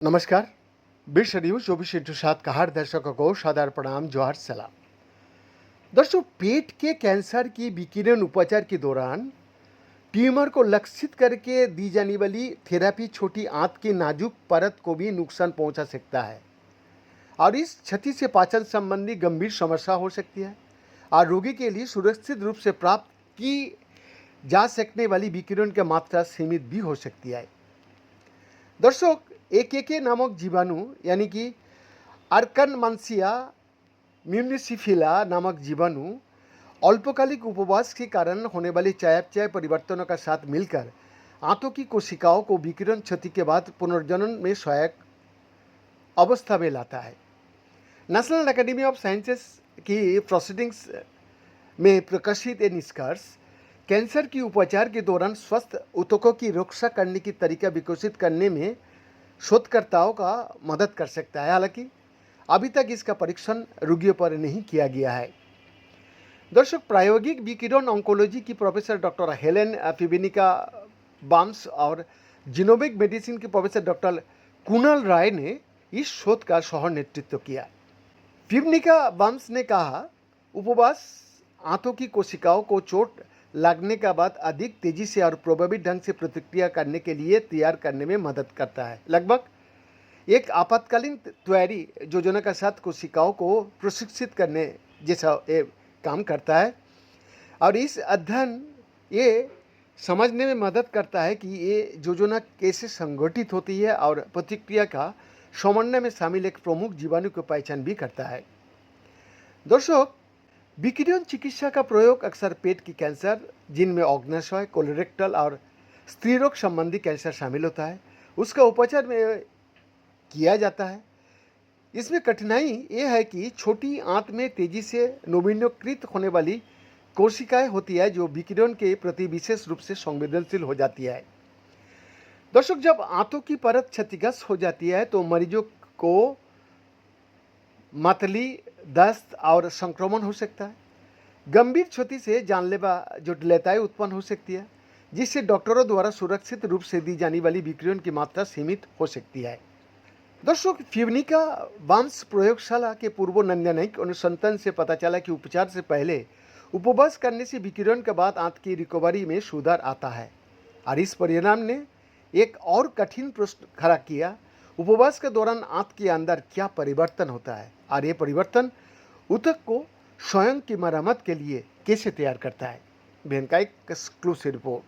नमस्कार। विश्व न्यूज 24/7 का हर दर्शकों को सादर प्रणाम, जोहार सलाम। दोस्तों, पेट के कैंसर की विकिरण उपचार के दौरान ट्यूमर को लक्षित करके दी जाने वाली थेरेपी छोटी आंत की नाजुक परत को भी नुकसान पहुंचा सकता है और इस क्षति से पाचन संबंधी गंभीर समस्या हो सकती है और रोगी के लिए सुरक्षित रूप से प्राप्त की जा सकने वाली विकिरण की मात्रा सीमित भी हो सकती है। दर्शक, एकेके नामक जीवाणु यानी कि अर्कनमंसिया म्यूनिसिफिला नामक जीवाणु अल्पकालिक उपवास के कारण होने वाले चयापचय परिवर्तनों का साथ मिलकर आंतों की कोशिकाओं को विकिरण क्षति के बाद पुनर्जनन में सहायक अवस्था में लाता है। नेशनल एकेडमी ऑफ साइंसेस की प्रोसीडिंग्स में प्रकाशित ये निष्कर्ष कैंसर की उपचार के दौरान स्वस्थ ऊतकों की रक्षा करने की तरीका विकसित करने में शोधकर्ताओं का मदद कर सकता है। हालांकि अभी तक इसका परीक्षण रोगियों पर नहीं किया गया है। दर्शक, प्रायोगिक विकिरण ऑन्कोलॉजी की प्रोफेसर डॉक्टर हेलेन फिबिनिका बाम्स और जीनोमिक मेडिसिन की प्रोफेसर डॉक्टर कुणाल राय ने इस शोध का सह नेतृत्व किया। फिबिनिका बाम्स ने कहा, उपवास आंतों की कोशिकाओं को चोट लगने के बाद अधिक तेजी से और प्रभावी ढंग से प्रतिक्रिया करने के लिए तैयार करने में मदद करता है। लगभग एक आपातकालीन तैयारी योजना के साथ कोशिकाओं को प्रशिक्षित करने जैसा ये काम करता है और इस अध्ययन ये समझने में मदद करता है कि ये योजना कैसे संगठित होती है और प्रतिक्रिया का समन्वय में शामिल एक प्रमुख जीवाणु की पहचान भी करता है। दर्शक, विकिरण चिकित्सा का प्रयोग अक्सर पेट की कैंसर, जिनमें अग्नाशय, कोलोरेक्टल और स्त्रीरोग संबंधी कैंसर शामिल होता है, उसका उपचार में किया जाता है। इसमें कठिनाई ये है कि छोटी आंत में तेजी से नवीनीकृत होने वाली कोशिकाएं होती है जो विकिरण के प्रति विशेष रूप से संवेदनशील हो जाती है। दर्शक, जब आंतों की परत क्षतिग्रस्त हो जाती है तो मरीजों को मतली, दस्त और संक्रमण हो सकता है। गंभीर क्षति से जानलेवा जटिलताएं उत्पन्न हो सकती है, जिससे डॉक्टरों द्वारा सुरक्षित रूप से दी जाने वाली विकिरण की मात्रा सीमित हो सकती है। दर्शक, फिबिनिका बाम्स प्रयोगशाला के पूर्व नैदानिक अनुसंधान से पता चला कि उपचार से पहले उपवास करने से विकिरण के बाद आंत की रिकवरी में सुधार आता है और इस परिणाम ने एक और कठिन प्रश्न खड़ा किया, उपवास के दौरान आंत के अंदर क्या परिवर्तन होता है और ये परिवर्तन ऊतक को स्वयं की मरम्मत के लिए कैसे तैयार करता है। बहन का एक एक्सक्लूसिव रिपोर्ट।